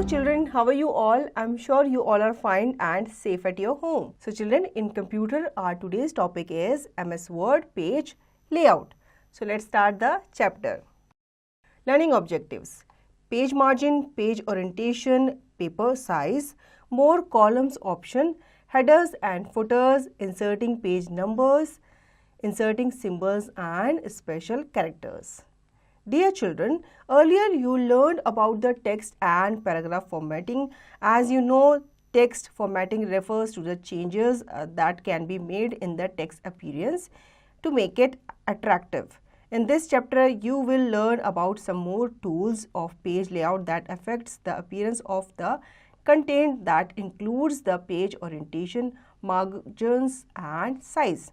Hello children, how are you all? I'm sure you all are fine and safe at your home. So children, in computer, our today's topic is MS Word page layout. So let's start the chapter. Learning objectives. Page margin, page orientation, paper size, more columns option, headers and footers, inserting page numbers, inserting symbols and special characters. Dear children, earlier you learned about the text and paragraph formatting. As you know, text formatting refers to the changes that can be made in the text appearance to make it attractive. In this chapter, you will learn about some more tools of page layout that affects the appearance of the content, that includes the page orientation, margins and size.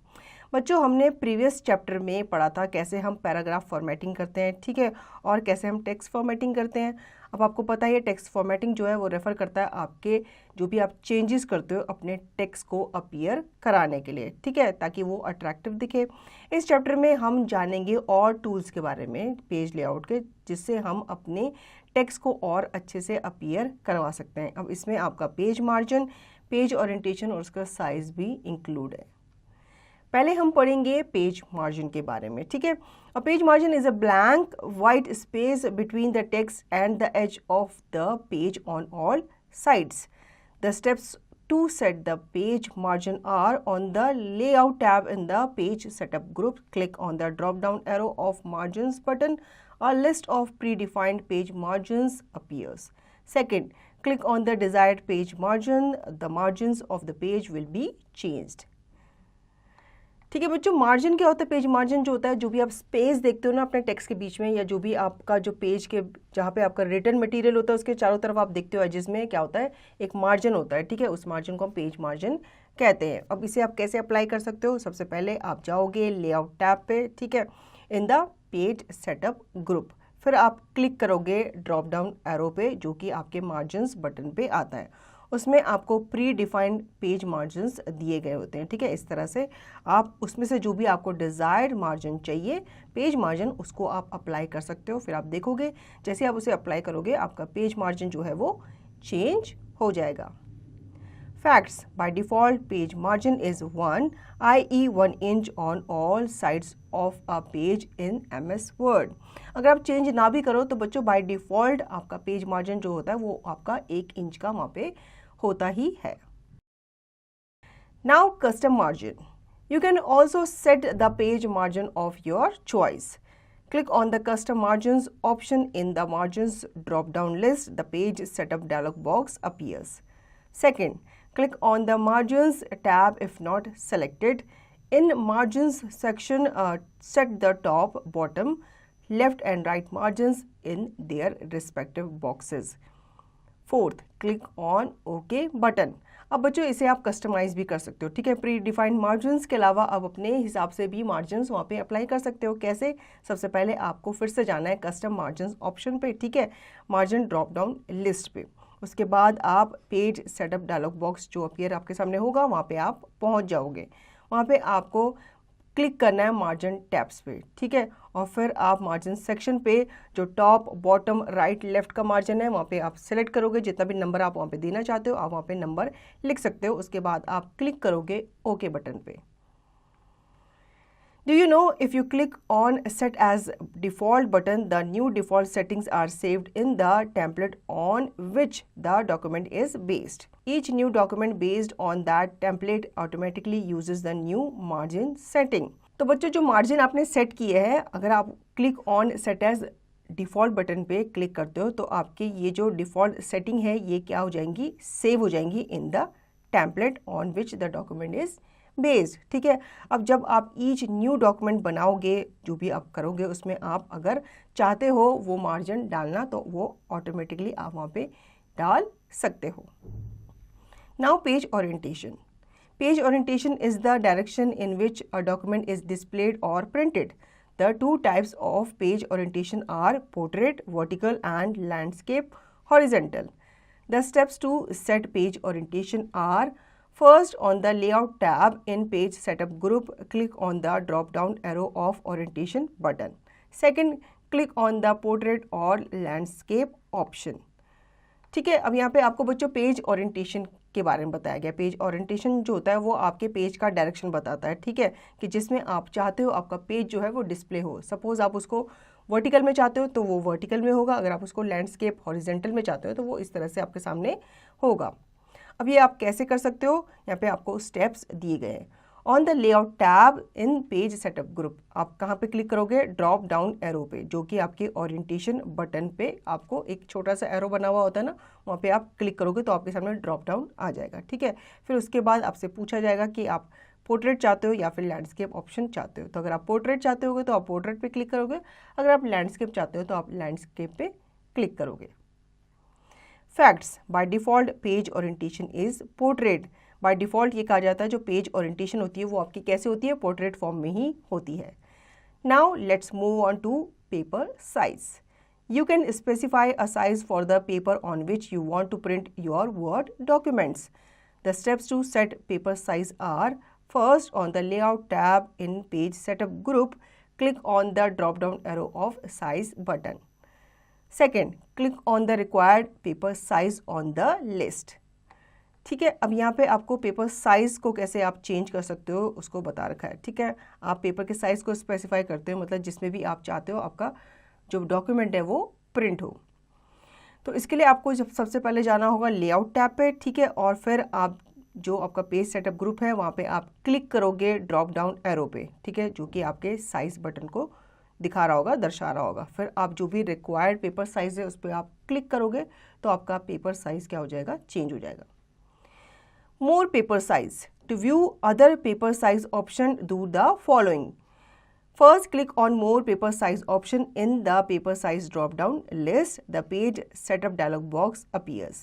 बच्चों, हमने previous chapter में पढ़ा था कैसे हम paragraph formatting करते हैं, ठीक है, और कैसे हम टेक्स्ट फॉर्मेटिंग करते हैं. अब आपको पता है टेक्स्ट फॉर्मेटिंग जो है वो रेफ़र करता है आपके जो भी आप चेंजेस करते हो अपने टेक्स्ट को अपीयर कराने के लिए, ठीक है, ताकि वो अट्रैक्टिव दिखे. इस चैप्टर में हम जानेंगे और टूल्स के बारे में पेज लेआउट के, जिससे हम अपने टेक्स्ट को और अच्छे से अपीयर करवा सकते हैं. अब इसमें आपका पेज मार्जिन, पेज ओरिएंटेशन और उसका साइज़ भी इंक्लूड है. पहले हम पढ़ेंगे पेज मार्जिन के बारे में, ठीक है. A page margin is a blank white space between the text and the edge of the page on all sides. The steps to set the page margin are on the layout tab in the page setup group. Click on the drop down arrow of margins button. A list of predefined page margins appears. Second, click on the desired page margin. The margins of the page will be changed. ठीक है बच्चों, margin क्या होता है? Page margin जो होता है, जो भी आप स्पेस देखते हो ना अपने टेक्स्ट के बीच में, या जो भी आपका जो पेज के जहाँ पे आपका रिटन मटेरियल होता है उसके चारों तरफ आप देखते हो जिसमें क्या होता है, एक मार्जिन होता है, ठीक है. उस मार्जिन को हम पेज मार्जिन कहते हैं. अब इसे आप कैसे अप्लाई कर सकते हो? सबसे पहले आप जाओगे लेआउट टैब पे, ठीक है, इन द पेज सेटअप ग्रुप. फिर आप क्लिक करोगे ड्रॉप डाउन एरो पे जो कि आपके मार्जिन्स बटन पे आता है. उसमें आपको प्री डिफाइंड पेज मार्जिन्स दिए गए होते हैं, ठीक है. इस तरह से आप उसमें से जो भी आपको डिज़ायर्ड मार्जिन चाहिए पेज मार्जिन, उसको आप अप्लाई कर सकते हो. फिर आप देखोगे जैसे आप उसे अप्लाई करोगे आपका पेज मार्जिन जो है वो चेंज हो जाएगा. Facts. By default, page margin is 1, i.e. 1 inch on all sides of a page in MS Word. अगर आप चेंज ना भी करो तो बच्चों बाय डिफ़ॉल्ट आपका पेज मार्जिन जो होता है वो आपका 1 इंच का वहाँ पे होता ही है. Now custom margin. You can also set the page margin of your choice. Click on the custom margins option in the margins drop down list. The page setup dialog box appears. Second, click on the margins tab if not selected. In margins section, set the top, bottom, left and right margins in their respective boxes. Fourth, click on OK button. अब बच्चों इसे आप customise भी कर सकते हो, ठीक है. प्री डिफाइंड मार्जिन्स के अलावा आप अपने हिसाब से भी मार्जिन्स वहाँ पे अप्लाई कर सकते हो. कैसे? सबसे पहले आपको फिर से जाना है कस्टम मार्जिन्स ऑप्शन पे, ठीक है, मार्जिन ड्रॉप डाउन लिस्ट पे. उसके बाद आप पेज सेटअप डायलॉग बॉक्स जो अपीयर आपके सामने होगा वहाँ पे आप पहुँच जाओगे. वहाँ पे आपको क्लिक करना है मार्जिन टैब्स पे, ठीक है, और फिर आप मार्जिन सेक्शन पे जो टॉप, बॉटम, राइट, लेफ्ट का मार्जिन है वहाँ पे आप सेलेक्ट करोगे. जितना भी नंबर आप वहाँ पे देना चाहते हो आप वहाँ पे नंबर लिख सकते हो. उसके बाद आप क्लिक करोगे ओके बटन पे. Do you know if you click on set as default button, the new default settings are saved in the template on which the document is based. Each new document based on that template automatically uses the new margin setting. तो बच्चों जो margin आपने set किए हैं, अगर आप click on set as default button पे click करते हो तो आपके ये जो डिफ़ॉल्ट सेटिंग है ये क्या हो जाएंगी, सेव हो जाएंगी in the template on which the document is based, ठीक है. अब जब आप ईच न्यू डॉक्यूमेंट बनाओगे, जो भी आप करोगे उसमें आप अगर चाहते हो वो मार्जिन डालना तो वो ऑटोमेटिकली आप वहाँ पे डाल सकते हो. Now page orientation. Page orientation is the direction in which a document is displayed or printed. The two types of page orientation are portrait vertical and landscape horizontal. The steps to set page orientation are: first, on the layout tab in page setup group, click on the drop down arrow of orientation button. Second, click on the portrait or landscape option. ठीक है, अब यहाँ पे आपको बच्चों page orientation के बारे में बताया गया। पेज ओरिएंटेशन जो होता है वो आपके पेज का डायरेक्शन बताता है, ठीक है, कि जिसमें आप चाहते हो आपका पेज जो है वो डिस्प्ले हो। सपोज आप उसको वर्टिकल में चाहते हो तो वो वर्टिकल में होगा, अगर आप उसको लैंडस्केप हॉरिजेंटल में चाहते हो तो वो इस तरह से आपके सामने होगा। अब ये आप कैसे कर सकते हो, यहाँ पे आपको स्टेप्स दिए गए हैं। On the layout tab in page setup group, आप कहाँ पे क्लिक करोगे, ड्रॉप डाउन एरो पे, जो कि आपके ओरिएंटेशन बटन पे आपको एक छोटा सा एरो बना हुआ होता है ना, वहाँ पे आप क्लिक करोगे तो आपके सामने ड्रॉप डाउन आ जाएगा। ठीक है, फिर उसके बाद आपसे पूछा जाएगा कि आप पोर्ट्रेट चाहते हो या फिर लैंडस्केप ऑप्शन चाहते हो। तो अगर आप पोर्ट्रेट चाहते होगे तो आप पोर्ट्रेट पे क्लिक करोगे, अगर आप लैंडस्केप चाहते हो तो आप लैंडस्केप पे क्लिक करोगे। Facts, by default page orientation is portrait. By default ये कहा जाता है जो पेज ओरिएंटेशन होती है वो आपकी कैसे होती है, पोर्ट्रेट फॉर्म में ही होती है। Now let's move on to paper size. You can specify a size for the paper on which you want to print your Word documents. The steps to set paper size are: first, on the Layout tab in Page Setup group, click on the drop-down arrow of Size button. Second, click on the required paper size on the list. ठीक है, अब यहाँ पे आपको paper size को कैसे आप change कर सकते हो उसको बता रखा है। ठीक है, आप पेपर के साइज़ को स्पेसिफाई करते हो, मतलब जिसमें भी आप चाहते हो आपका जो डॉक्यूमेंट है वो प्रिंट हो। तो इसके लिए आपको जब सबसे पहले जाना होगा लेआउट टैब पे, ठीक है, और फिर आप जो आपका पेज सेटअप ग्रुप है वहाँ पे आप क्लिक करोगे ड्रॉप डाउन एरो पे, ठीक है, जो कि आपके साइज़ बटन को दिखा रहा होगा, दर्शा रहा होगा। फिर आप जो भी रिक्वायर्ड पेपर साइज़ है उस पर आप क्लिक करोगे तो आपका पेपर साइज़ क्या हो जाएगा, चेंज हो जाएगा। More paper size, to view other paper size option do the following. First, click on More Paper Size option in the Paper Size drop-down list. The Page Setup dialog box appears.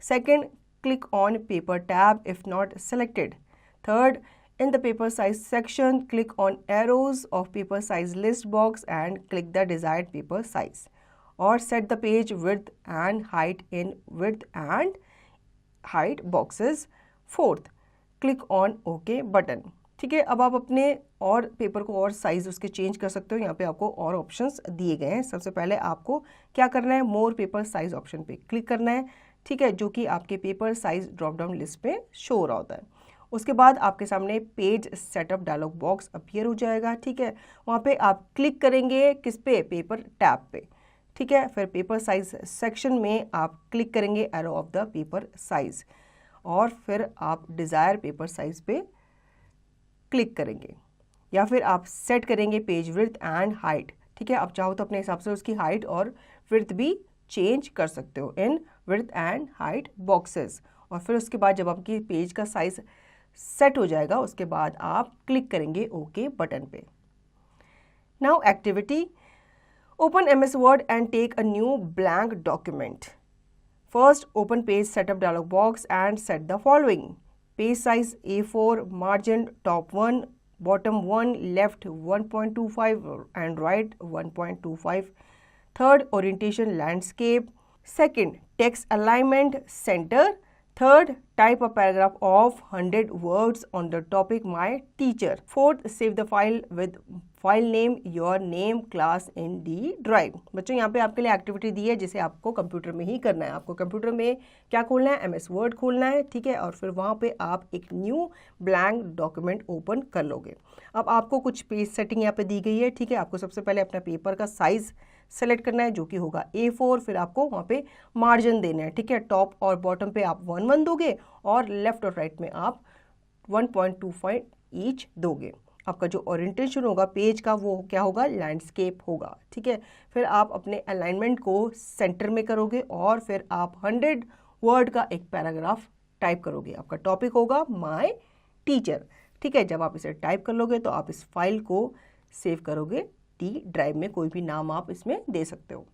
Second, click on Paper tab if not selected. Third, in the Paper Size section, click on Arrows of Paper Size list box and click the desired paper size. Or set the page width and height in width and height boxes. Fourth, click on OK button. ठीक है, अब आप अपने और paper को और size उसके change कर सकते हो। यहाँ पे आपको और ऑप्शंस दिए गए हैं। सबसे पहले आपको क्या करना है, मोर पेपर साइज़ ऑप्शन पे क्लिक करना है, ठीक है, जो कि आपके paper size drop down list पे शो हो रहा होता है। उसके बाद आपके सामने page setup dialog box appear हो जाएगा, ठीक है, वहाँ पे आप क्लिक करेंगे किस पे, पेपर टैब पे, ठीक है, फिर पेपर साइज़ सेक्शन में आप क्लिक करेंगे arrow of the paper size और फिर आप डिज़ायर पेपर साइज़ पे क्लिक करेंगे या फिर आप सेट करेंगे पेज विड्थ एंड हाइट। ठीक है, आप चाहो तो अपने हिसाब से उसकी हाइट और विड्थ भी चेंज कर सकते हो इन विड्थ एंड हाइट बॉक्सेस। और फिर उसके बाद जब आपकी पेज का साइज सेट हो जाएगा उसके बाद आप क्लिक करेंगे ओके बटन पे। Now activity, open MS Word and take a new blank document. First, open page setup dialog box and set the following: page size A4, margin top 1, bottom 1, left 1.25 and right 1.25. Third, orientation landscape. Second, text alignment center. Third, type a paragraph of 100 words on the topic my teacher. Fourth, save the file with file name your name class in D drive. बच्चों यहाँ पे आपके लिए activity दी है जिसे आपको computer में ही करना है। आपको कंप्यूटर में क्या खोलना है, MS Word खोलना है, ठीक है, और फिर वहाँ पे आप एक न्यू ब्लैंक डॉक्यूमेंट ओपन कर लोगे। अब आपको कुछ पेज सेटिंग यहाँ पे दी गई है, ठीक है, आपको सबसे पहले अपना पेपर का साइज़ सेलेक्ट करना है जो कि होगा A4, फिर आपको वहाँ पे मार्जिन देना है, ठीक है, टॉप और बॉटम पे आप 1 दोगे और लेफ्ट और राइट में आप 1.25 ईच दोगे। आपका जो ओरिएंटेशन होगा पेज का वो क्या होगा, लैंडस्केप होगा, ठीक है। फिर आप अपने अलाइनमेंट को सेंटर में करोगे और फिर आप 100 वर्ड का एक पैराग्राफ टाइप करोगे। आपका टॉपिक होगा माय टीचर, ठीक है। जब आप इसे टाइप कर लोगे तो आप इस फाइल को सेव करोगे D ड्राइव में, कोई भी नाम आप इसमें दे सकते हो।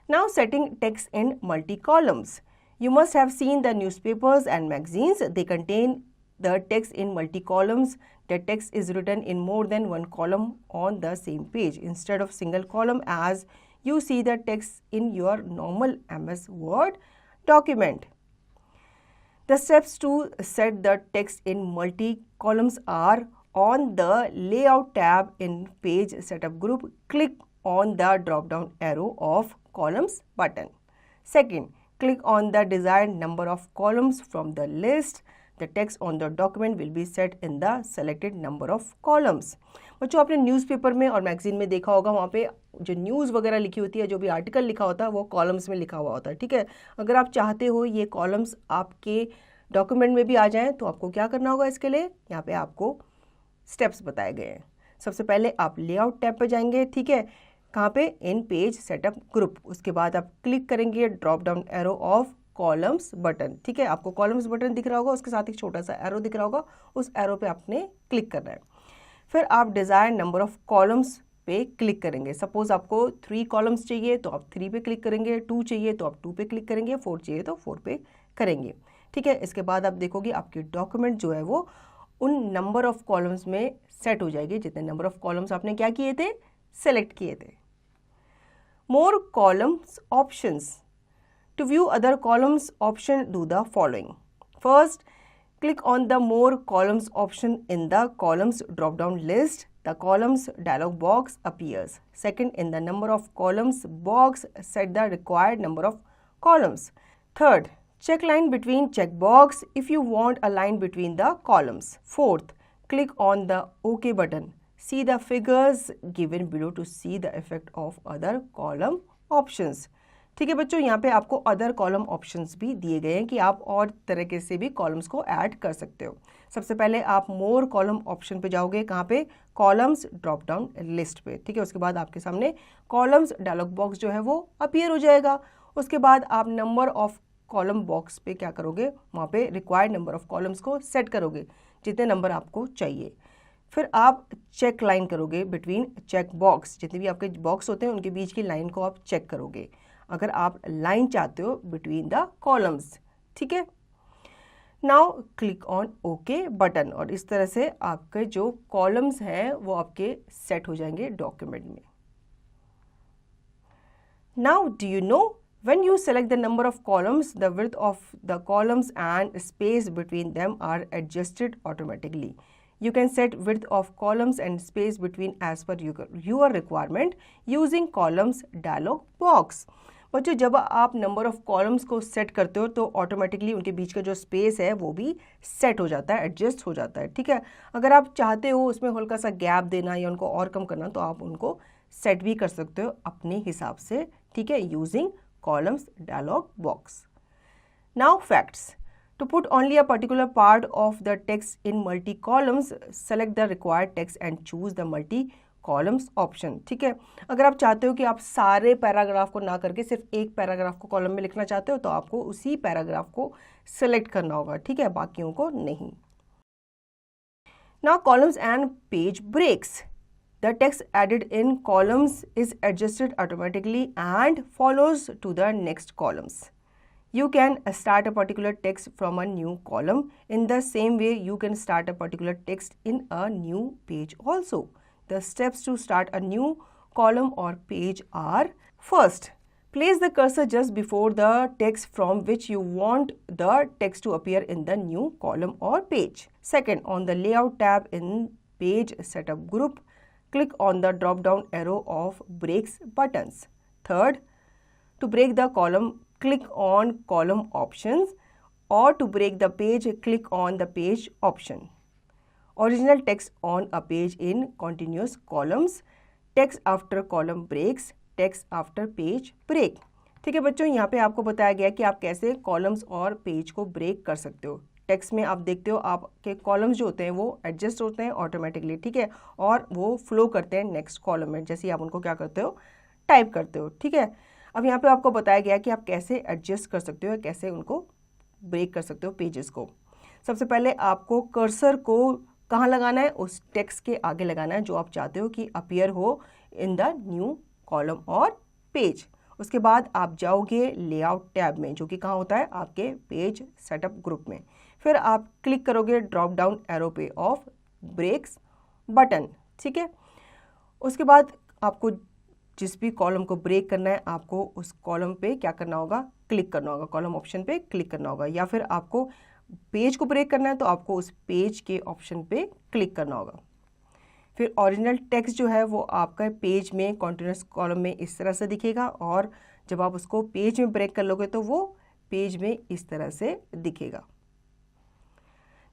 Now setting text in multi columns. You must have seen the newspapers and magazines. They contain the text in multi-columns. The text is written in more than one column on the same page instead of single column as you see the text in your normal MS Word document. The steps to set the text in multi-columns are: on the Layout tab in Page Setup group, click on the drop-down arrow of Columns button. Second, click on the desired number of columns from the list. The text on the document will be set in the selected number of columns. बच्चों आपने newspaper में और magazine में देखा होगा, वहाँ पे जो न्यूज़ वगैरह लिखी होती है, जो भी आर्टिकल लिखा होता है वो कॉलम्स में लिखा हुआ होता है, ठीक है। अगर आप चाहते हो ये कॉलम्स आपके डॉक्यूमेंट में भी आ जाएं तो आपको क्या करना होगा, इसके लिए यहाँ पे आपको स्टेप्स बताए गए हैं। सबसे पहले आप लेआउट टैब पे जाएंगे, ठीक है, कहाँ पे, इन पेज सेटअप ग्रुप। उसके बाद आप क्लिक करेंगे drop down arrow of columns button, ठीक है। आपको कॉलम्स बटन दिख रहा होगा, उसके साथ एक छोटा सा एरो दिख रहा होगा, उस एरो पे आपने क्लिक करना है। फिर आप डिज़ायर नंबर ऑफ कॉलम्स पे क्लिक करेंगे। सपोज आपको 3 कॉलम्स चाहिए तो आप 3 पे क्लिक करेंगे, 2 चाहिए तो आप 2 पे क्लिक करेंगे, 4 चाहिए तो 4 पे करेंगे, ठीक है। इसके बाद आप देखोगे आपकी डॉक्यूमेंट जो है वो उन नंबर ऑफ कॉलम्स में सेट हो जाएगी जितने नंबर ऑफ कॉलम्स आपने क्या किए थे, सेलेक्ट किए थे। More columns options. To view other columns option, do the following. First, click on the more columns option in the columns drop down list. The columns dialog box appears. Second, in the number of columns box, set the required number of columns. Third, check line between checkbox if you want a line between the columns. Fourth, click on the OK button. See the figures given below to see the effect of other column options. ठीक है बच्चों, यहाँ पे आपको other column options भी दिए गए हैं कि आप और तरीके से भी कॉलम्स को ऐड कर सकते हो। सबसे पहले आप मोर कॉलम ऑप्शन पे जाओगे, कहाँ पे, कॉलम्स ड्रॉप डाउन लिस्ट पे, ठीक है। उसके बाद आपके सामने कॉलम्स डायलॉग बॉक्स जो है वो अपीयर हो जाएगा। उसके बाद आप नंबर ऑफ कॉलम बॉक्स पे क्या करोगे, वहाँ पे रिक्वायर्ड नंबर ऑफ कॉलम्स को सेट करोगे, जितने नंबर आपको चाहिए। फिर आप चेक लाइन करोगे बिटवीन चेक बॉक्स, जितने भी आपके बॉक्स होते हैं उनके बीच की लाइन को आप चेक करोगे, अगर आप लाइन चाहते हो बिटवीन द कॉलम्स, ठीक है। Now click on okay button, और इस तरह से आपके जो कॉलम्स हैं वो आपके सेट हो जाएंगे डॉक्यूमेंट में। Now do you know, when you select the number of columns, the width of the columns and space between them are adjusted automatically. You can set width of columns and space between as per your requirement using columns dialog box. बच्चों जब आप number of columns को set करते हो तो automatically उनके बीच का जो स्पेस है वो भी सेट हो जाता है, एडजस्ट हो जाता है, ठीक है। अगर आप चाहते हो उसमें हल्का सा गैप देना या उनको और कम करना तो आप उनको सेट भी कर सकते हो अपने हिसाब से, ठीक है, using columns dialog box. Now facts. To put only a particular part of the text in multi-columns, select the required text and choose the multi-columns option. ठीक है, अगर आप चाहते हो कि आप सारे पैराग्राफ को ना करके सिर्फ एक पैराग्राफ को कॉलम में लिखना चाहते हो तो आपको उसी पैराग्राफ को सेलेक्ट करना होगा, ठीक है, बाकियों को नहीं। Now columns and page breaks. The text added in columns is adjusted automatically and follows to the next columns. You can start a particular text from a new column. In the same way, you can start a particular text in a new page also. The steps to start a new column or page are: first, place the cursor just before the text from which you want the text to appear in the new column or page. Second, on the layout tab in page setup group, click on the drop down arrow of breaks buttons. Third, to break the column, click on column options, or to break the page, click on the page option. Original text on a page in continuous columns, text after column breaks, text after page break. ठीक है बच्चों, यहाँ पे आपको बताया गया कि आप कैसे कॉलम्स और पेज को ब्रेक कर सकते हो। टेक्स्ट में आप देखते हो आपके कॉलम्स जो होते हैं वो एडजस्ट होते हैं ऑटोमेटिकली, ठीक है, और वो फ्लो करते हैं नेक्स्ट कॉलम में, जैसे आप उनको क्या करते हो, टाइप करते हो, ठीक है। अब यहाँ पे आपको बताया गया कि आप कैसे एडजस्ट कर सकते हो, कैसे उनको ब्रेक कर सकते हो पेजेस को। सबसे पहले आपको कर्सर को कहाँ लगाना है, उस टेक्स्ट के आगे लगाना है जो आप चाहते हो कि अपीयर हो इन द न्यू कॉलम और पेज। उसके बाद आप जाओगे लेआउट टैब में, जो कि कहाँ होता है, आपके पेज सेटअप ग्रुप में। फिर आप क्लिक करोगे ड्रॉप डाउन एरो पे ऑफ ब्रेक्स बटन, ठीक है। उसके बाद आपको जिस भी कॉलम को ब्रेक करना है आपको उस कॉलम पे क्या करना होगा, क्लिक करना होगा, कॉलम ऑप्शन पे क्लिक करना होगा, या फिर आपको पेज को ब्रेक करना है तो आपको उस पेज के ऑप्शन पे क्लिक करना होगा। फिर ओरिजिनल टेक्स्ट जो है वो आपका पेज में कॉन्टिन्यूस कॉलम में इस तरह से दिखेगा, और जब आप उसको पेज में ब्रेक कर लोगे तो वो पेज में इस तरह से दिखेगा।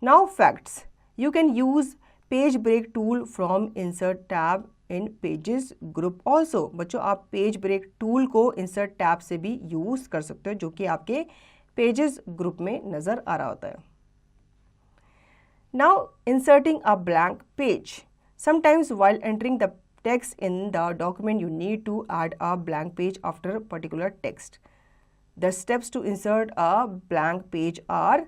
Now facts, you can use page break tool from insert tab in pages group also. बच्चों आप पेज ब्रेक टूल को इंसर्ट टैब से भी यूज कर सकते हो, जो कि आपके पेजेस ग्रुप में नजर आ रहा होता है। Now inserting a blank page, sometimes while entering the text in the document you need to add a blank page after particular text. The steps to insert a blank page are: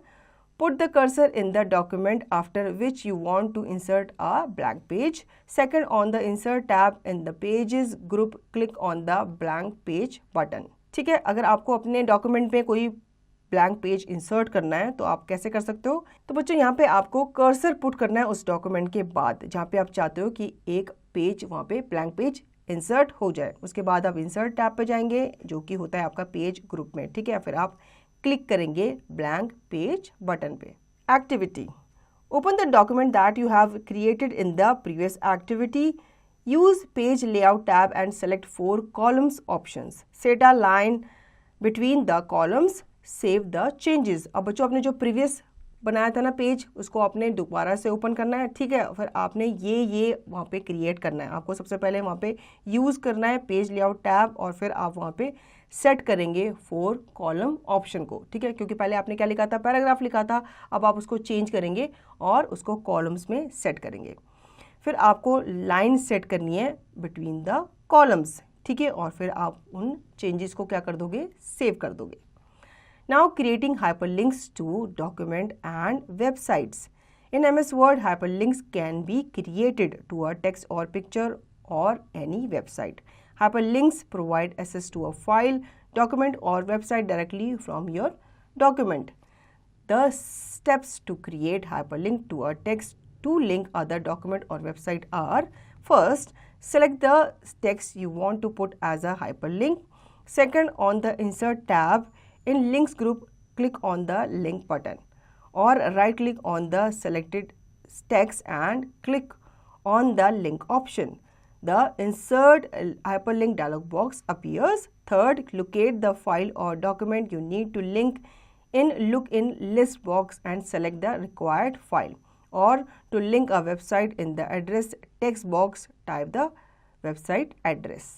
put the cursor in the document after which you want to insert a blank page. Second, on the insert tab in the pages group, click on the blank page button. ठीक है, अगर आपको अपने document में कोई blank page insert करना है तो आप कैसे कर सकते हो? तो बच्चों यहाँ पे आपको कर्सर पुट करना है उस डॉक्यूमेंट के बाद जहाँ पे आप चाहते हो कि एक पेज वहाँ पे ब्लैंक पेज इंसर्ट हो जाए। उसके बाद आप इंसर्ट टैब पे जाएंगे जो कि होता है आपका पेज ग्रुप में, ठीक है। फिर आप क्लिक करेंगे ब्लैंक पेज बटन पे। Activity, open the document that you have created in the previous activity, use page layout tab and select 4 columns options, set a line between the columns, save the changes. अब बच्चों आपने जो previous बनाया था ना page, उसको आपने दोबारा से ओपन करना है, ठीक है। फिर आपने ये वहाँ पे क्रिएट करना है। आपको सबसे पहले वहाँ पे यूज़ करना है पेज लेआउट टैब और फिर आप वहाँ पे सेट करेंगे 4 कॉलम ऑप्शन को, ठीक है। क्योंकि पहले आपने क्या लिखा था, पैराग्राफ लिखा था, अब आप उसको चेंज करेंगे और उसको कॉलम्स में सेट करेंगे। फिर आपको लाइन सेट करनी है बिटवीन द कॉलम्स, ठीक है। और फिर आप उन चेंजेस को क्या कर दोगे, सेव कर दोगे। Now creating hyperlinks to document and websites. In MS Word, hyperlinks can be created to a text or picture or any website. Hyperlinks provide access to a file, document or website directly from your document. The steps to create hyperlink to a text to link other document or website are: first, select the text you want to put as a hyperlink. Second, on the insert tab in links group, click on the link button or right click on the selected text and click on the link option. The insert hyperlink dialog box appears. Third, locate the file or document you need to link in, look in list box and select the required file. Or to link a website, in the address text box type the website address.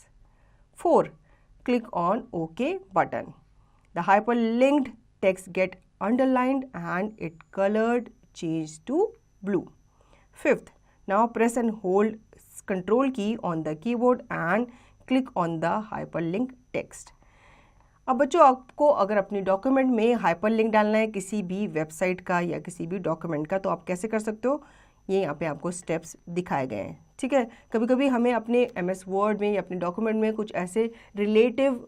4, click on OK button. The hyperlinked text get underlined and its colored change to blue. 5th, now press and hold Control key on the keyboard and click on the hyperlink text. अब बच्चों आपको अगर अपनी document में hyperlink डालना है किसी भी वेबसाइट का या किसी भी डॉक्यूमेंट का, तो आप कैसे कर सकते हो, ये यहाँ पे आपको स्टेप्स दिखाए गए हैं, ठीक है। कभी कभी हमें अपने MS वर्ड में या अपने डॉक्यूमेंट में कुछ ऐसे रिलेटिव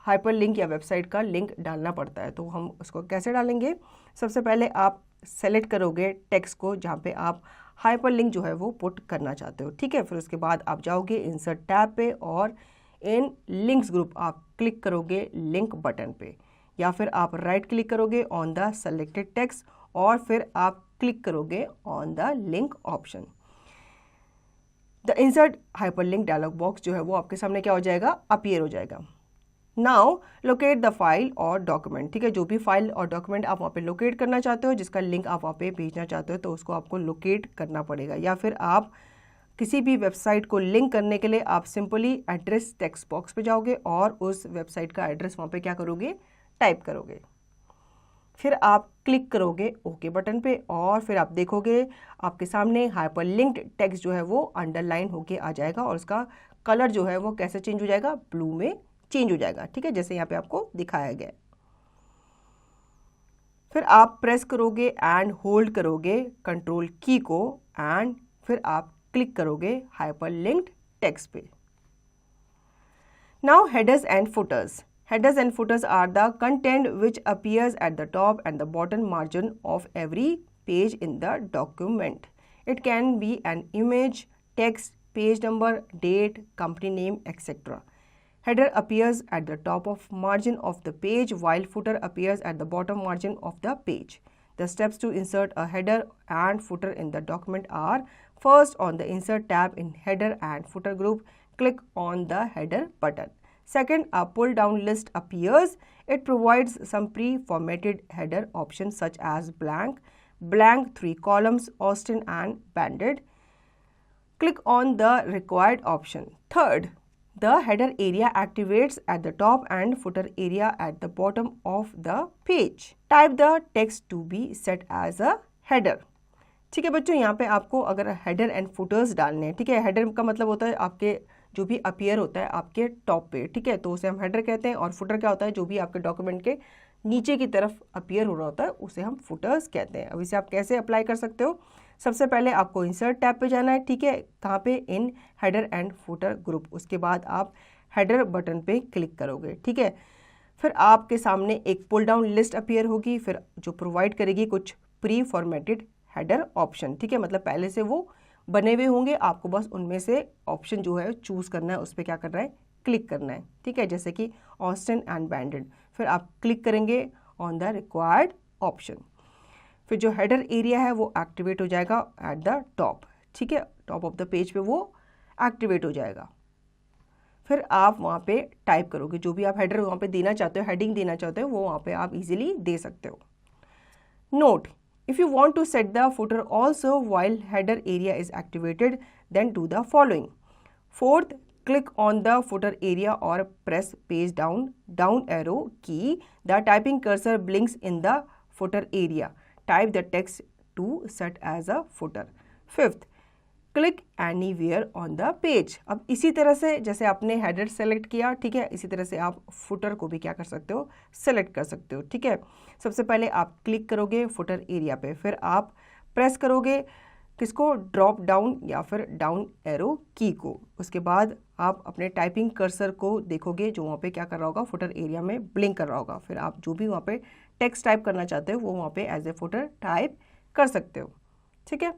हाइपरलिंक या वेबसाइट का लिंक डालना पड़ता है, तो हम उसको कैसे डालेंगे। सबसे पहले आप सेलेक्ट करोगे टेक्स्ट को जहाँ पे आप हाइपरलिंक जो है वो पुट करना चाहते हो, ठीक है। फिर उसके बाद आप जाओगे इंसर्ट टैब पे और इन लिंक्स ग्रुप आप क्लिक करोगे लिंक बटन पे, या फिर आप राइट क्लिक करोगे ऑन द सेलेक्टेड टेक्स्ट और फिर आप क्लिक करोगे on the link option. The insert hyperlink dialogue box जो है वो आपके सामने क्या हो जाएगा, अपीयर हो जाएगा। नाउ लोकेट द फाइल और डॉक्यूमेंट, ठीक है। जो भी फाइल और डॉक्यूमेंट आप वहाँ पे लोकेट करना चाहते हो, जिसका लिंक आप वहाँ पे भेजना चाहते हो, तो उसको आपको लोकेट करना पड़ेगा। या फिर आप किसी भी वेबसाइट को लिंक करने के लिए आप सिंपली एड्रेस टेक्स्ट बॉक्स पे जाओगे और उस वेबसाइट का एड्रेस वहाँ पे क्या करोगे, टाइप करोगे। फिर आप क्लिक करोगे ओके बटन पे और फिर आप देखोगे आपके सामने हाइपरलिंक्ड टेक्स्ट जो है वो अंडरलाइन होके आ जाएगा और उसका कलर जो है वो कैसे चेंज हो जाएगा, ब्लू में चेंज हो जाएगा, ठीक है, जैसे यहाँ पे आपको दिखाया गया है। फिर आप प्रेस करोगे एंड होल्ड करोगे कंट्रोल की को एंड फिर आप क्लिक करोगे हाइपरलिंक्ड टेक्स्ट पे। Now headers and putters. Headers and footers are the content which appears at the top and the bottom margin of every page in the document. It can be an image, text, page number, date, company name, etc. Header appears at the top of margin of the page while footer appears at the bottom margin of the page. The steps to insert a header and footer in the document are: first, on the insert tab in header and footer group, click on the header button. Second, a pull down list appears. It provides some pre-formatted header options such as blank, blank, 3 columns, Austin and banded. Click on the required option. Third, the header area activates at the top and footer area at the bottom of the page. Type the text to be set as a header. ठीक है बच्चों, यहाँ पे आपको अगर header and putters डालने हैं, ठीक है, हेडर का मतलब होता है आपके जो भी अपीयर होता है आपके टॉप पे, ठीक है, तो उसे हम हेडर कहते हैं, और फुटर क्या होता है जो भी आपके डॉक्यूमेंट के नीचे की तरफ अपीयर हो रहा होता है उसे हम फुटर्स कहते हैं। अब इसे आप कैसे अप्लाई कर सकते हो? सबसे पहले आपको इंसर्ट टैब पे जाना है, ठीक है, कहाँ पे? इन हेडर एंड फुटर ग्रुप। उसके बाद आप हेडर बटन पे क्लिक करोगे, ठीक है, फिर आपके सामने एक पुल डाउन लिस्ट अपीयर होगी, फिर जो प्रोवाइड करेगी कुछ प्री फॉर्मेटेड हेडर ऑप्शन, ठीक है, मतलब पहले से वो बने हुए होंगे, आपको बस उनमें से ऑप्शन जो है चूज़ करना है, उस पर क्या करना है? क्लिक करना है, ठीक है, जैसे कि ऑस्टिन एंड बैंडेड। फिर आप क्लिक करेंगे ऑन द रिक्वायर्ड ऑप्शन, फिर जो हेडर एरिया है वो एक्टिवेट हो जाएगा एट द टॉप, ठीक है, टॉप ऑफ द पेज पे वो एक्टिवेट हो जाएगा। फिर आप वहाँ पे टाइप करोगे जो भी आप हेडर वहाँ पे देना चाहते हो, हेडिंग देना चाहते हो, वो वहाँ पे आप इजीली दे सकते हो। Note, if you want to set the footer also while header area is activated, then do the following. Fourth, click on the footer area or press page down arrow key. The typing cursor blinks in the footer area. Type the text to set as a footer. Fifth, click anywhere on the page. अब इसी तरह से जैसे आपने header select किया, ठीक है, इसी तरह से आप फुटर को भी क्या कर सकते हो? सेलेक्ट कर सकते हो, ठीक है। सबसे पहले आप क्लिक करोगे फुटर एरिया पे, फिर आप प्रेस करोगे किसको? ड्रॉप डाउन या फिर डाउन एरो की को। उसके बाद आप अपने टाइपिंग कर्सर को देखोगे जो वहाँ पे क्या कर रहा होगा? फुटर एरिया में ब्लिंक कर रहा होगा। फिर आप जो भी वहाँ पे टेक्स्ट टाइप करना चाहते हो वो वहाँ पे एज ए फुटर टाइप कर सकते हो, ठीक है।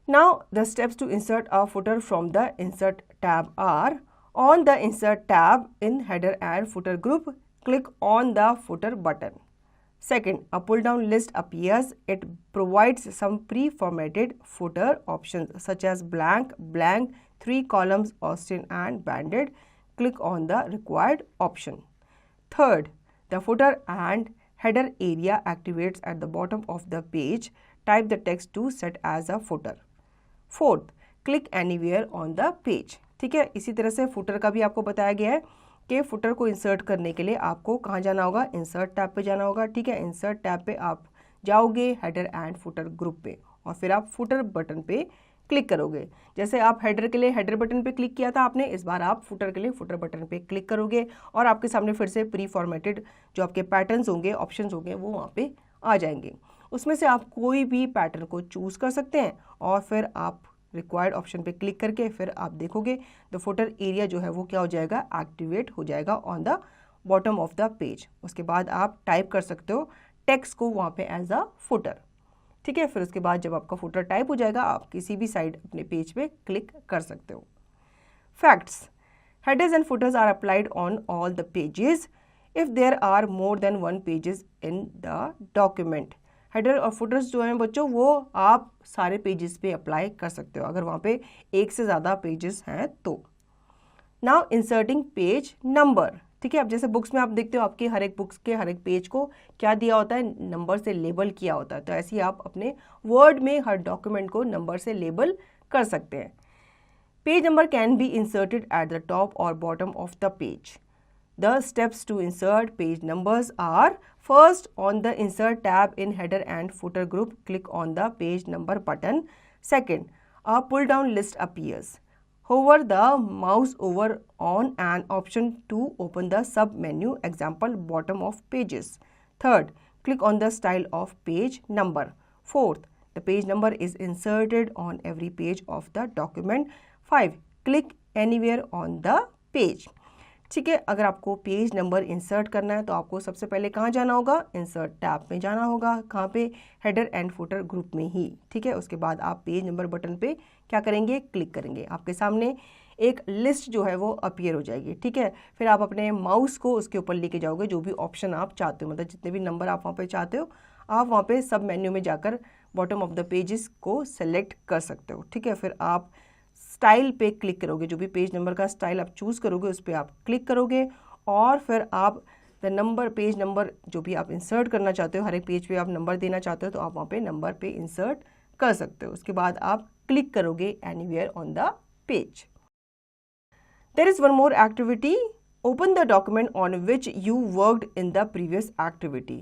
Now the steps to insert a footer from the insert tab are: on the insert tab in header and footer group, click on the footer button. Second, a pull down list appears. It provides some pre-formatted footer options such as blank, blank, 3 columns, Austin and banded. Click on the required option. Third, the footer and header area activates at the bottom of the page. Type the text to set as a footer. Fourth, click anywhere on the page, ठीक है। इसी तरह से footer का भी आपको बताया गया है कि फुटर को इंसर्ट करने के लिए आपको कहाँ जाना होगा? इंसर्ट टैब पे जाना होगा, ठीक है। इंसर्ट टैब पे आप जाओगे हेडर एंड फुटर ग्रुप पे, और फिर आप फुटर बटन पे क्लिक करोगे। जैसे आप हेडर के लिए हेडर बटन पे क्लिक किया था आपने, इस बार आप फुटर के लिए फुटर बटन पे क्लिक करोगे और आपके सामने फिर से प्री फॉर्मेटेड जो आपके पैटर्न्स होंगे, ऑप्शंस होंगे, वो वहाँ पे आ जाएंगे। उसमें से आप कोई भी पैटर्न को चूज़ कर सकते हैं और फिर आप रिक्वायर्ड ऑप्शन पे क्लिक करके फिर आप देखोगे द फुटर एरिया जो है वो क्या हो जाएगा? एक्टिवेट हो जाएगा on the bottom of the page. उसके बाद आप टाइप कर सकते हो टेक्स्ट को वहाँ पे एज अ फुटर, ठीक है। फिर उसके बाद जब आपका फुटर टाइप हो जाएगा आप किसी भी साइड अपने पेज पे क्लिक कर सकते हो। Facts, headers and footers are applied on all the pages if there are more than 1 pages in the document. Header और फुटर्स जो हैं बच्चों वो आप सारे पेजेस पे अप्लाई कर सकते हो अगर वहाँ पे एक से ज़्यादा पेजेस हैं तो। नाउ इंसर्टिंग पेज नंबर, ठीक है। अब जैसे बुक्स में आप देखते हो आपके हर एक बुक्स के हर एक पेज को क्या दिया होता है? नंबर से लेबल किया होता है। तो ऐसे ही आप अपने वर्ड में हर डॉक्यूमेंट को नंबर से लेबल कर सकते हैं। Page number can be inserted at the top or bottom of the page. The steps to insert page numbers are: first, on the insert tab in header and footer group, click on the page number button. Second, a pull down list appears. Hover the mouse over on an option to open the sub menu, example bottom of pages. Third, click on the style of page number. Fourth, the page number is inserted on every page of the document. 5, click anywhere on the page. ठीक है, अगर आपको page number insert करना है तो आपको सबसे पहले कहाँ जाना होगा? इंसर्ट टैब में जाना होगा। कहाँ पे? हेडर एंड फुटर ग्रुप में ही, ठीक है। उसके बाद आप पेज नंबर बटन पे क्या करेंगे? क्लिक करेंगे। आपके सामने एक लिस्ट जो है वो अपीयर हो जाएगी, ठीक है। फिर आप अपने माउस को उसके ऊपर लेके जाओगे, जो भी ऑप्शन आप चाहते हो, मतलब जितने भी नंबर आप वहाँ पे चाहते हो आप वहाँ पे सब मेन्यू में जाकर बॉटम ऑफ द पेजेस को सेलेक्ट कर सकते हो, ठीक है। फिर आप स्टाइल पे क्लिक करोगे, जो भी पेज नंबर का स्टाइल आप चूज़ करोगे उस पर आप क्लिक करोगे और फिर आप द नंबर, पेज नंबर जो भी आप इंसर्ट करना चाहते हो, हर एक पेज पे आप नंबर देना चाहते हो तो आप वहाँ पे नंबर पे इंसर्ट कर सकते हो। उसके बाद आप क्लिक करोगे anywhere on the page. There is one more activity, open the document on which you worked in the previous activity.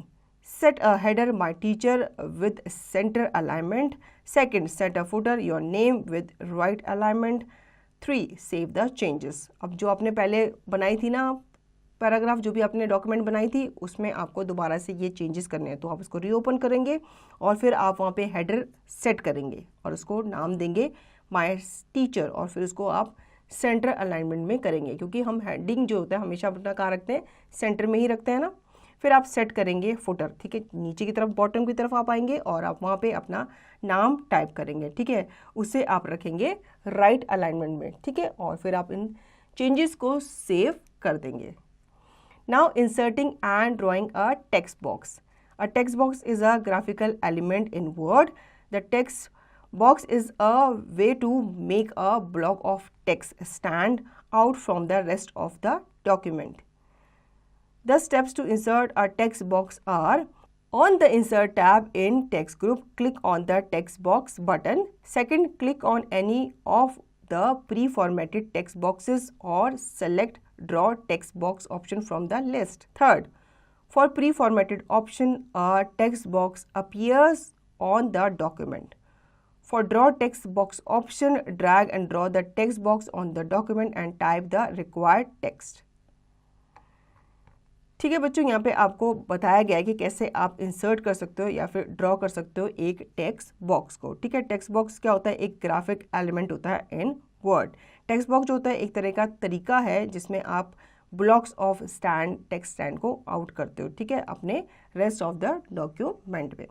Set a header my teacher with center alignment. Second, set a footer your name with right alignment. 3, save the changes. अब जो आपने पहले बनाई थी ना paragraph, जो भी आपने डॉक्यूमेंट बनाई थी उसमें आपको दोबारा से ये चेंजेस करने हैं, तो आप उसको रीओपन करेंगे और फिर आप वहाँ पे हेडर सेट करेंगे और उसको नाम देंगे माय टीचर और फिर उसको आप सेंटर अलाइनमेंट में करेंगे, क्योंकि हम हेडिंग जो होता है हमेशा अपना कहाँ रखते हैं, सेंटर में ही रखते हैं ना। फिर आप सेट करेंगे फुटर, ठीक है, नीचे की तरफ बॉटम की तरफ आप आएंगे और आप वहाँ पे अपना नाम टाइप करेंगे, ठीक है, उसे आप रखेंगे राइट अलाइनमेंट में, ठीक है, और फिर आप इन चेंजेस को सेव कर देंगे। Now inserting and drawing a text box. A text box is a graphical element in word. The text box is a way to make a block of text stand out from the rest of the document. The steps to insert a text box are: on the insert tab in text group, click on the text box button. Second, click on any of the pre-formatted text boxes or select draw text box option from the list. Third, for pre-formatted option, a text box appears on the document. For draw text box option, drag and draw the text box on the document and type the required text. ठीक है बच्चों, यहाँ पे आपको बताया गया है कि कैसे आप इंसर्ट कर सकते हो या फिर ड्रॉ कर सकते हो एक टेक्स्ट बॉक्स को। ठीक है, टेक्स्ट बॉक्स क्या होता है, एक ग्राफिक एलिमेंट होता है इन वर्ड। टेक्स्ट बॉक्स जो होता है एक तरह का तरीका है जिसमें आप blocks of stand, text stand को आउट करते हो, ठीक है, अपने रेस्ट ऑफ द डॉक्यूमेंट में।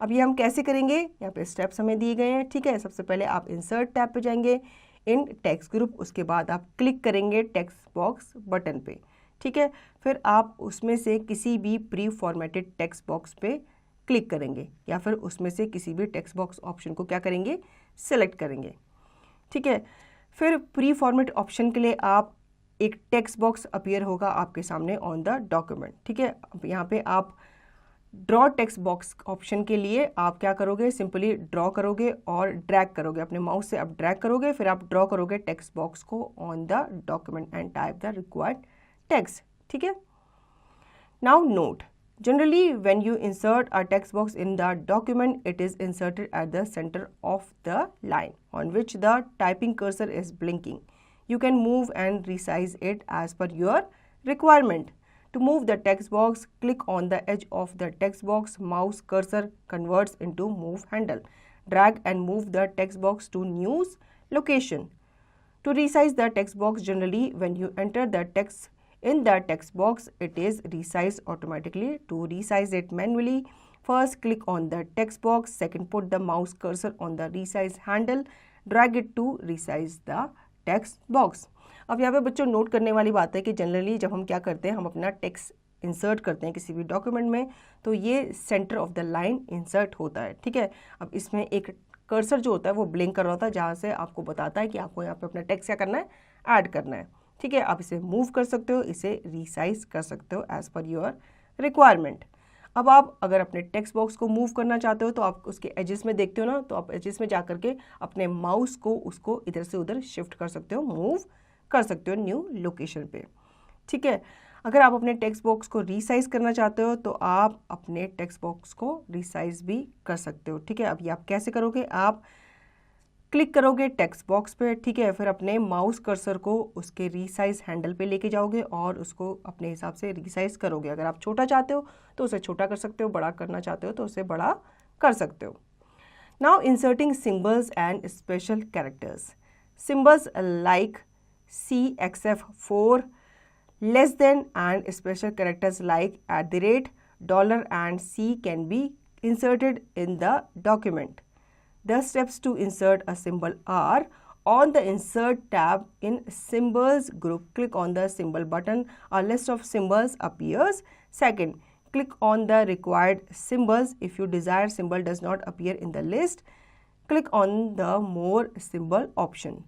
अब ये हम कैसे करेंगे, यहाँ पे स्टेप्स हमें दिए गए हैं। ठीक है, सबसे पहले आप इंसर्ट टैब पे जाएंगे इन टेक्स्ट ग्रुप, उसके बाद आप क्लिक करेंगे टेक्स्ट बॉक्स बटन पे। ठीक है, फिर आप उसमें से किसी भी प्री फॉर्मेटेड टेक्स्ट बॉक्स पे क्लिक करेंगे या फिर उसमें से किसी भी टेक्स्ट बॉक्स ऑप्शन को क्या करेंगे, सेलेक्ट करेंगे। ठीक है, फिर प्री फॉर्मेट ऑप्शन के लिए आप एक टेक्स्ट बॉक्स अपीयर होगा आपके सामने ऑन द डॉक्यूमेंट। ठीक है, अब यहाँ पे आप ड्रॉ टेक्स्ट बॉक्स ऑप्शन के लिए आप क्या करोगे, सिंपली ड्रॉ करोगे और ड्रैग करोगे, अपने माउस से आप ड्रैग करोगे, फिर आप ड्रॉ करोगे टेक्स्ट बॉक्स को on the document and type the required text. ठीक है, now note, generally when you insert a text box in the document, it is inserted at the center of the line on which the typing cursor is blinking. You can move and resize it as per your requirement. To move the text box, click on the edge of the text box. Mouse cursor converts into move handle. Drag and move the text box to news location. To resize the text box, generally when you enter the text in the text box, it is resized automatically. To resize it manually, first click on the text box. Second, put the mouse cursor on the resize handle. Drag it to resize the text box. अब यहाँ पे बच्चों note करने वाली बात है कि generally जब हम क्या करते हैं, हम अपना टेक्स्ट इंसर्ट करते हैं किसी भी डॉक्यूमेंट में, तो ये centre of the line insert होता है। ठीक है, अब इसमें एक कर्सर जो होता है वो ब्लिंक कर रहा होता है, जहाँ से आपको बताता है कि आपको यहाँ पे अपना टेक्स्ट क्या करना है, ऐड करना है। ठीक है, आप इसे मूव कर सकते हो, इसे रिसाइज कर सकते हो एज पर योर रिक्वायरमेंट। अब आप अगर अपने टेक्स्ट बॉक्स को मूव करना चाहते हो तो आप उसके एजेस में देखते हो ना, तो आप एजेस में जा करके अपने माउस को उसको इधर से उधर शिफ्ट कर सकते हो, मूव कर सकते हो न्यू लोकेशन पे। ठीक है, अगर आप अपने टेक्स्ट बॉक्स को रिसाइज करना चाहते हो तो आप अपने टेक्स्ट बॉक्स को रिसाइज भी कर सकते हो। ठीक है, अब ये आप कैसे करोगे, आप क्लिक करोगे टेक्स्ट बॉक्स पे, ठीक है, फिर अपने माउस कर्सर को उसके रीसाइज हैंडल पे लेके जाओगे और उसको अपने हिसाब से रीसाइज करोगे। अगर आप छोटा चाहते हो तो उसे छोटा कर सकते हो, बड़ा करना चाहते हो तो उसे बड़ा कर सकते हो। Now inserting symbols and special characters. Symbols like CXF4, less than and special characters like @ $, and C can be inserted in the document. The steps to insert a symbol are: on the insert tab in symbols group, click on the symbol button. A list of symbols appears. Second, click on the required symbols. If your desired symbol does not appear in the list, click on the more symbol option.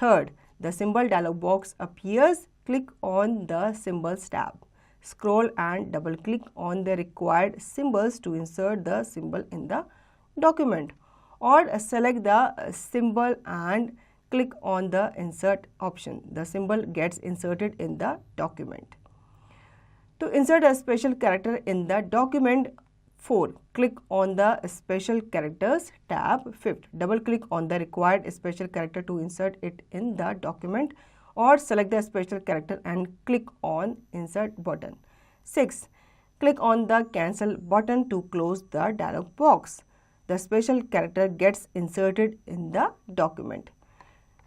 Third, the symbol dialog box appears. Click on the symbols tab. Scroll and double click on the required symbols to insert the symbol in the document, or select the symbol and click on the insert option. The symbol gets inserted in the document. To insert a special character in the document, 4. Click on the special characters tab. 5th, double click on the required special character to insert it in the document, or select the special character and click on insert button. 6. Click on the cancel button to close the dialog box. The special character gets inserted in the document.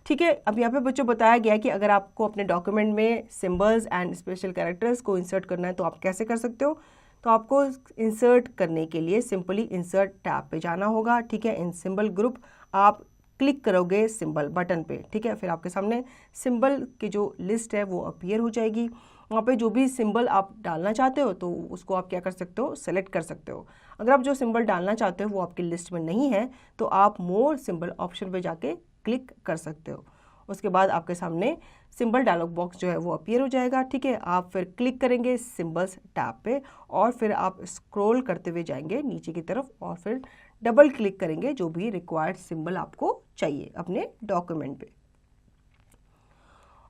ठीक है, अब यहाँ पे बच्चों बताया गया कि अगर आपको अपने डॉक्यूमेंट में सिंबल्स एंड स्पेशल कैरेक्टर्स को इंसर्ट करना है तो आप कैसे कर सकते हो। तो आपको इंसर्ट करने के लिए सिंपली इंसर्ट टैब पे जाना होगा। ठीक है, इन सिंबल ग्रुप आप क्लिक करोगे सिंबल बटन पे। ठीक है, फिर आपके सामने सिंबल की जो लिस्ट है वो अपीयर हो जाएगी। वहाँ पे जो भी सिंबल आप डालना चाहते हो तो उसको आप क्या कर सकते हो, सेलेक्ट कर सकते हो। अगर आप जो सिंबल डालना चाहते हो वो आपकी लिस्ट में नहीं है तो आप मोर सिंबल ऑप्शन पे जाके क्लिक कर सकते हो। उसके बाद आपके सामने सिंबल डायलॉग बॉक्स जो है वो अपीयर हो जाएगा। ठीक है, आप फिर क्लिक करेंगे सिंबल्स टैब पे और फिर आप स्क्रॉल करते हुए जाएंगे नीचे की तरफ और फिर डबल क्लिक करेंगे जो भी रिक्वायर्ड सिंबल आपको चाहिए अपने डॉक्यूमेंट पे,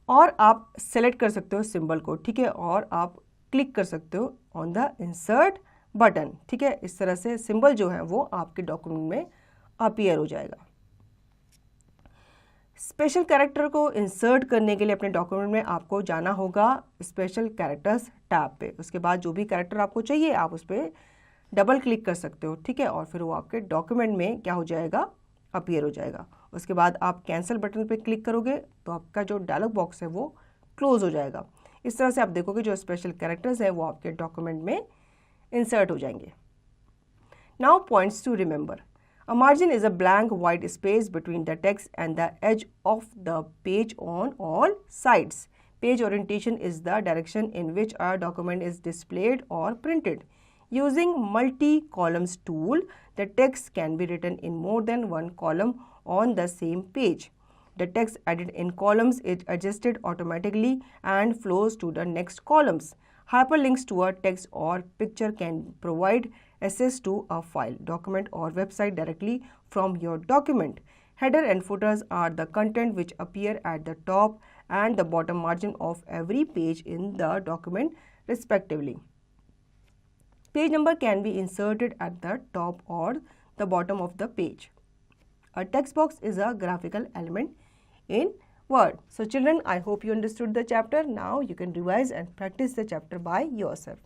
और आप सेलेक्ट कर सकते हो सिंबल को। ठीक है, और आप क्लिक कर सकते हो ऑन द इंसर्ट बटन। ठीक है, इस तरह से सिंबल जो है वो आपके डॉक्यूमेंट में अपीयर हो जाएगा। स्पेशल कैरेक्टर को इंसर्ट करने के लिए अपने डॉक्यूमेंट में आपको जाना होगा स्पेशल कैरेक्टर्स टैब पे। उसके बाद जो भी कैरेक्टर आपको चाहिए आप उस पर डबल क्लिक कर सकते हो। ठीक है, और फिर वो आपके डॉक्यूमेंट में क्या हो जाएगा, अपीयर हो जाएगा। उसके बाद आप कैंसिल बटन पे क्लिक करोगे तो आपका जो डायलॉग बॉक्स है वो क्लोज हो जाएगा। इस तरह से आप देखोगे जो स्पेशल कैरेक्टर्स है वो आपके डॉक्यूमेंट में इंसर्ट हो जाएंगे। Now points to remember. A margin is a blank white space between the text and the edge of the page on all sides. Page orientation is the direction in which a document is displayed or printed. Using multi-columns tool, the text can be written in more than one column on the same page. The text added in columns is adjusted automatically and flows to the next columns. Hyperlinks to a text or picture can provide access to a file, document or website directly from your document. Header and footers are the content which appear at the top and the bottom margin of every page in the document respectively. Page number can be inserted at the top or the bottom of the page. A text box is a graphical element in Word. So children, I hope you understood the chapter. Now you can revise and practice the chapter by yourself.